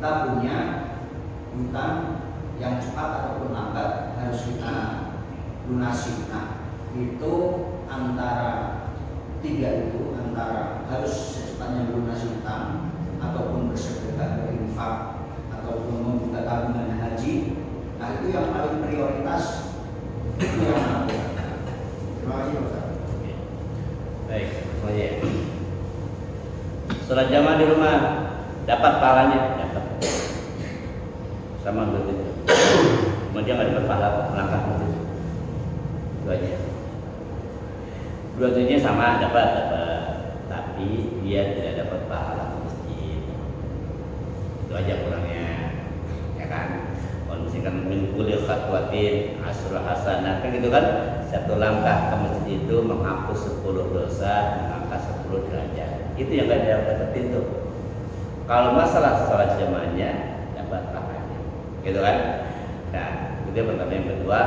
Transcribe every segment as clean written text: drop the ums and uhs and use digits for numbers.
kita punya hutang yang cepat ataupun lambat harus kita lunasi. Nah, itu antara tiga itu, antara harus secepatnya melunasi hutang ataupun bersedekah, berinfak ataupun membuka tabungan haji. Nah, itu yang paling prioritas, itu yang mana? Terima kasih Ustaz. Baik, semuanya. Sholat jamaah di rumah dapat pahalanya, dapat. Sama begitu. Cuma dia nggak dapat pahala melangkah masjid. Itu aja. Dua-duanya sama dapat, tapi dia tidak dapat pahala masjid. Itu aja kurangnya, ya kan? Kalau misalkan min kulli khatwatin asru hasanah, kan gitu kan? Satu langkah ke masjid itu menghapus 10 dosa, mengangkat 10 derajat. Itu yang nggak dapetin tuh. Kalau masalah sholat jamaahnya dapat pahalanya, gitu kan? Nah, itu yang pertama. Yang kedua,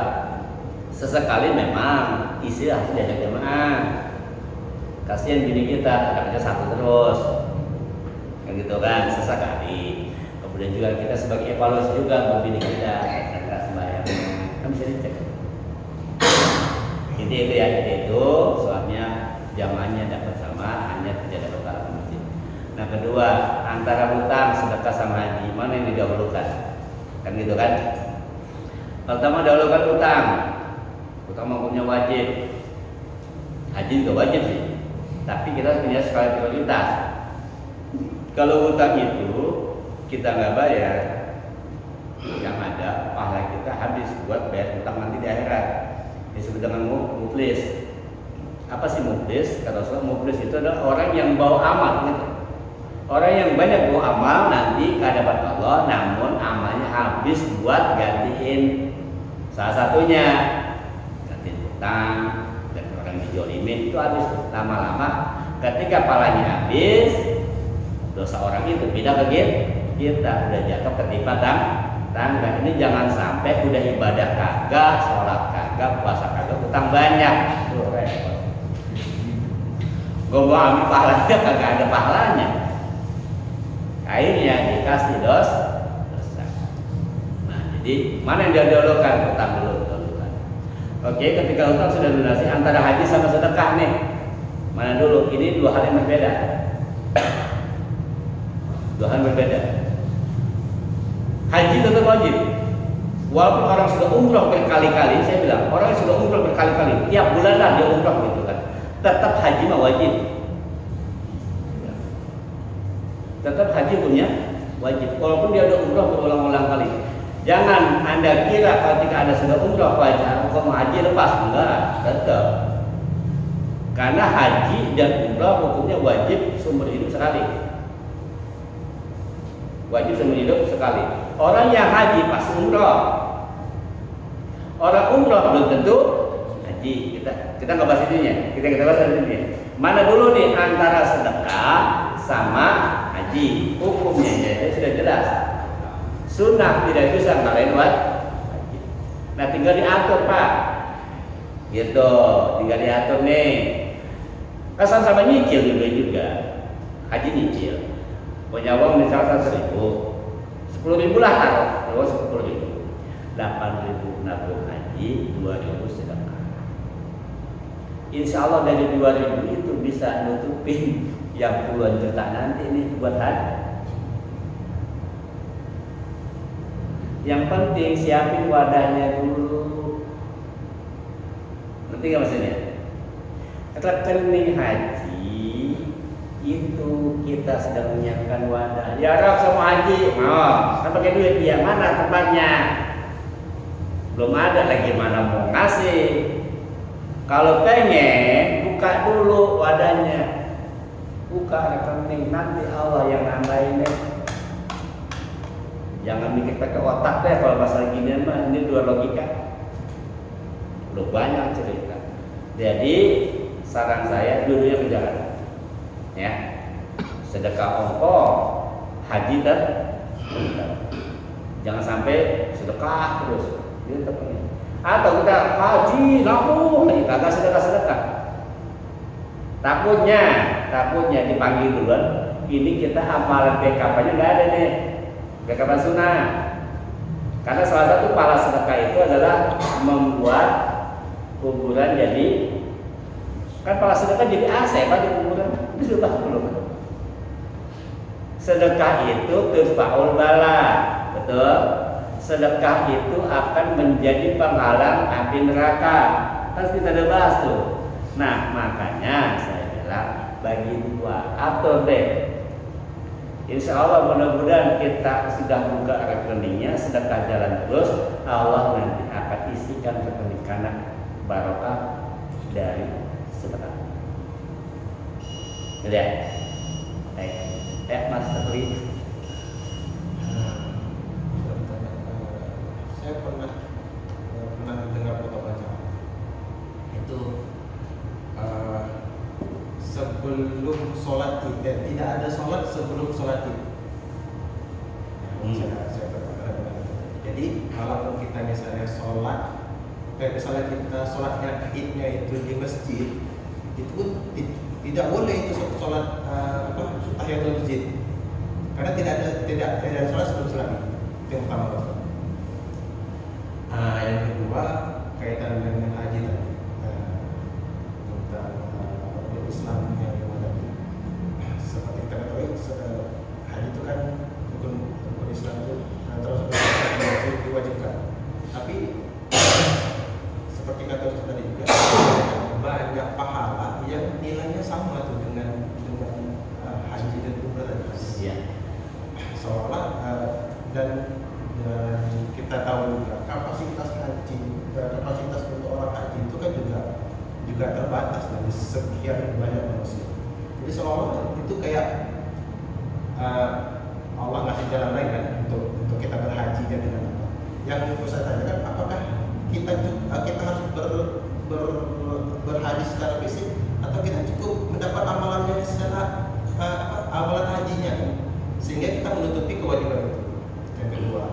sesekali memang isi harus diajak jamaah. Kasihan bini kita, anaknya satu terus, kan gitu kan? Sesekali. Kemudian juga kita sebagai evaluasi juga buat bini kita, nggak sembahyang, kan bisa dicek. Itu ya, itu soalnya jamaahnya dapat sama, hanya tidak dapat pahala masjid. Nah, kedua, antara hutang, sedekah sama haji, mana yang didahulukan? Kan gitu kan? Pertama dahulukan hutang. Hutang hukumnya wajib. Haji juga wajib sih. Tapi kita punya skala prioritas. Kalau hutang itu kita nggak bayar, yang ada pahala kita habis buat bayar hutang nanti di akhirat. Disebut dengan muflis. Apa sih muflis? Kata Rasulullah, muflis itu adalah orang yang bawa amal, gitu. Orang yang banyak bawa amal nanti ke hadapan Allah, namun amalnya habis buat gantiin salah satunya, gantiin hutang dan orang dijolimin itu habis. Lama-lama ketika palanya habis, dosa orang itu pindah ke kita, udah jatuh ketimpa tangga. Ini jangan sampai udah ibadah kagak, sholat kagak, puasa kagak, hutang banyak. Tuh repot. Gue mau ambil pahalanya kagak ada pahalanya. Akhirnya dikasih dosa. Nah, jadi mana yang didahulukan? Hutang dulu. Oke, ketika hutang sudah lunasi, antara haji sama sedekah nih, mana dulu? Ini dua hal yang berbeda. Dua hal berbeda. Haji tetap wajib. Walaupun orang sudah umroh berkali-kali, saya bilang orang yang sudah umroh berkali-kali, tiap bulan lah dia umroh gitu kan, tetap haji mah wajib. Tetap haji punya wajib. Walaupun dia udah umroh berulang-ulang kali. Jangan Anda kira ketika Anda sudah umroh wajib, kalau haji lepas, enggak, tetap. Karena haji dan umroh hukumnya wajib seumur hidup sekali. Wajib seumur hidup sekali. Orang yang haji pas umroh, orang umroh belum tentu haji. Kita nggak bahas ininya. Kita bahas ininya. Mana dulu nih antara sedekah sama haji? Hukumnya jadi sudah jelas. Sunnah tidak bisa ngalahin wajib. Nah, tinggal diatur Pak. Gitu, tinggal diatur nih. Kan sama nyicil juga. Haji nyicil. Punya uang misalnya 10.000 lah taruh, terus 10.000, 8.000 nabung haji, 2.000 sedekah. Insya Allah dari 2.000 itu bisa nutupin yang puluhan juta nanti nih buat haji. Yang penting siapin wadahnya dulu. Ngerti nggak maksudnya? Rekening haji itu kita sedang menyiapkan wadah. Ya Rob sama haji, kan pakai duit, ya mana tempatnya? Belum ada lagi, mana mau ngasih. Kalau pengen buka dulu wadahnya, buka rekening, nanti Allah yang nambahin deh. Jangan mikir pakai otak deh kalau masalah ginian mah, ini dua logika. Udah banyak cerita. Jadi saran saya dulunya kerjaan. Ya, sedekah ongkos, haji jangan sampai sedekah terus, gitu. Atau kita haji laku, kagak sedekah. Takutnya dipanggil duluan. Ini kita amalan BKP-nya nggak ada nih. Rekaman sunnah. Karena salah satu pahala sedekah itu adalah membuat kuburan jadi, kan pahala sedekah jadi AC Pak di kuburan. Itu belum. Sedekah itu tusfaul bala, betul? Sedekah itu akan menjadi penghalang api neraka. Kan kita udah bahas tuh. Nah, makanya saya bilang bagi dua atau deh. Insya Allah mudah-mudahan kita sudah buka rekeningnya, sedekah jalan terus, Allah nanti akan isikan rekening kanan barokah dari sedekah. Jadi, baik, Mas Tepri. Saya pernah dengar foto baca itu sebelum sholat id, tidak ada sholat sebelum sholat id. Saya pernah dengar. Jadi kalau kita misalnya sholat, misalnya kita sholatnya idnya itu di masjid, itu pun tidak boleh itu sholat tahiyatul masjid, karena tidak ada sholat sebelum sholat id. Itu yang pertama. Yang kedua kaitan dengan haji tadi, tentang Islam yang mana seperti kita ketahui haji itu kan rukun Islam itu terus diwajibkan. Tapi seperti kata Ustaz tadi juga banyak pahala yang nilainya sama tuh dengan haji dan umrah tadi. Iya. Seolah dan kita tahu juga kapasitas untuk orang haji itu kan juga terbatas dari sekian banyak manusia. Jadi seolah itu kayak Allah ngasih jalan lain kan untuk kita berhaji dengan apa? Yang mau saya tanyakan, apakah kita harus berhaji secara fisik atau kita cukup mendapat amalannya secara amalan hajinya, sehingga kita menutupi kewajiban itu. Yang kedua.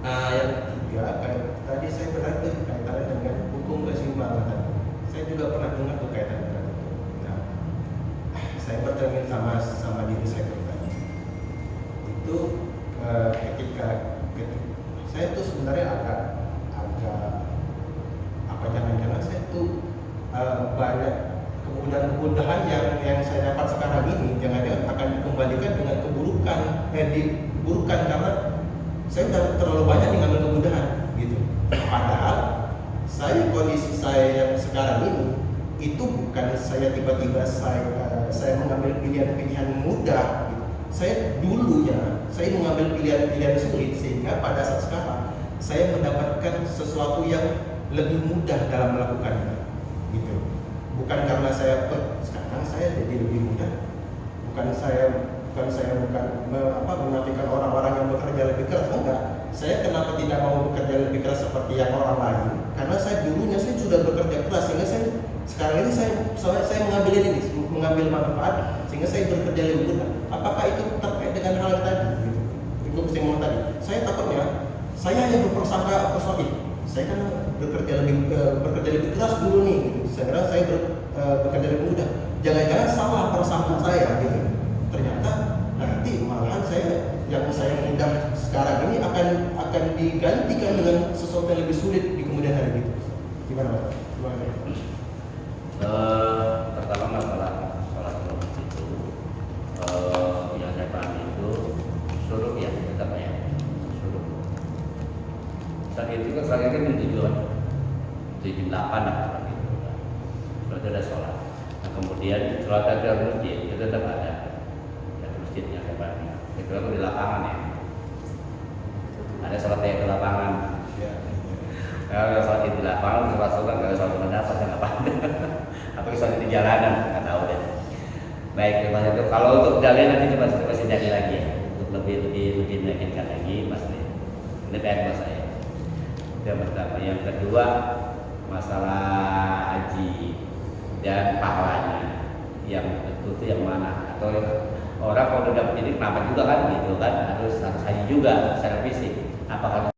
Yang ketiga, tadi saya berada kaitannya dengan hukum keseimbangan. Saya juga pernah dengar tuh kaitan dengan itu. Nah, saya bercermin sama diri saya pribadi. Itu ketika saya tuh sebenarnya agak jangan-jangan saya tuh banyak kemudahan-kemudahan yang saya dapat sekarang ini jangan-jangan akan dikembalikan dengan keburukan, diburukan karena saya udah terlalu banyak mengambil kemudahan gitu. Padahal kondisi saya yang sekarang ini itu bukan saya tiba-tiba saya mengambil pilihan-pilihan mudah gitu. Saya dulunya saya mengambil pilihan-pilihan sulit sehingga pada saat sekarang saya mendapatkan sesuatu yang lebih mudah dalam melakukannya gitu. Bukan karena sekarang saya jadi lebih mudah, bukan menafikan orang-orang yang bekerja lebih keras, enggak. Saya kenapa tidak mau bekerja lebih keras seperti yang orang lain? Karena saya dulunya saya sudah bekerja keras sehingga sekarang ini saya mengambil manfaat sehingga saya bekerja lebih mudah. Apakah itu terkait dengan hal yang tadi? Gitu. Itu kesimpulan tadi. Saya takutnya saya hanya berprasangka saya kan bekerja lebih keras dulu nih. Gitu. Saya bekerja lebih mudah. Jangan-jangan salah prasangka saya gitu. Ternyata nanti malahan yang saya mudah sekarang ini akan digantikan dengan sesuatu yang lebih sulit di kemudian hari gitu. Gimana Pak? Pertama masalah sholat itu yang saya pahami itu suruh ya tetap ya suruh. Saat itu kan saya kan tujuan 7-8 lah gitu. Berarti ada sholat. Nah, kemudian sholat ada masjid itu tetap ada. Masjidnya saya pahami. Itu aku di lapangan ya. Ada sholat yang di lapangan. Ya. Kalau sholat di lapangan, sholat kalau sholat apa nggak paham. Atau sholat di jalanan nggak tahu deh. Baik, terima kasih. Kalau untuk jalan nanti coba jadi lagi ya. Untuk lebih meyakinkan lagi Mas. Ini PR Mas saya. Itu yang pertama. Yang kedua masalah haji dan pahalanya yang itu yang mana atau orang kalau udah dapat ini kenapa juga kan gitu kan harus haji juga secara fisik apakah